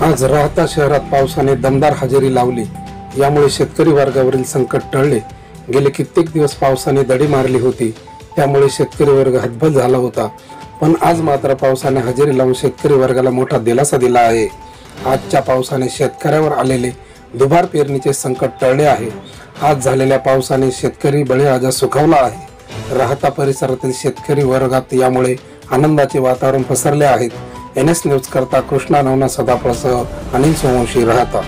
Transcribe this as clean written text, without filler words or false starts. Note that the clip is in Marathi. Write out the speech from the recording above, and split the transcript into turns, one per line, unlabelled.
आज राहता शहरात पावसाने दमदार हजेरी लावली। यामुळे शेतकरी वर्गावरील संकट टळले। गेले कित्येक दिवस पावसाने दडी मारली होती, त्यामुळे शेतकरी वर्ग हतबल झाला होता। पण आज मात्र पावसाने हजेरी लावून शेतकरी वर्गाला मोठा दिलासा दिला आहे। आजच्या पावसाने शेतकऱ्यावर आलेले दुबार पेरणीचे संकट टळले आहे। आज झालेल्या पावसाने शेतकरी बळीराजा सुखावला आहे। राहता परिसरातील शेतकरी वर्गात यामुळे आनंदाचे वातावरण पसरले आहे। NS न्यूज करता कृष्णा नवना सदाफळसह अनिल सोमवंशी राहता।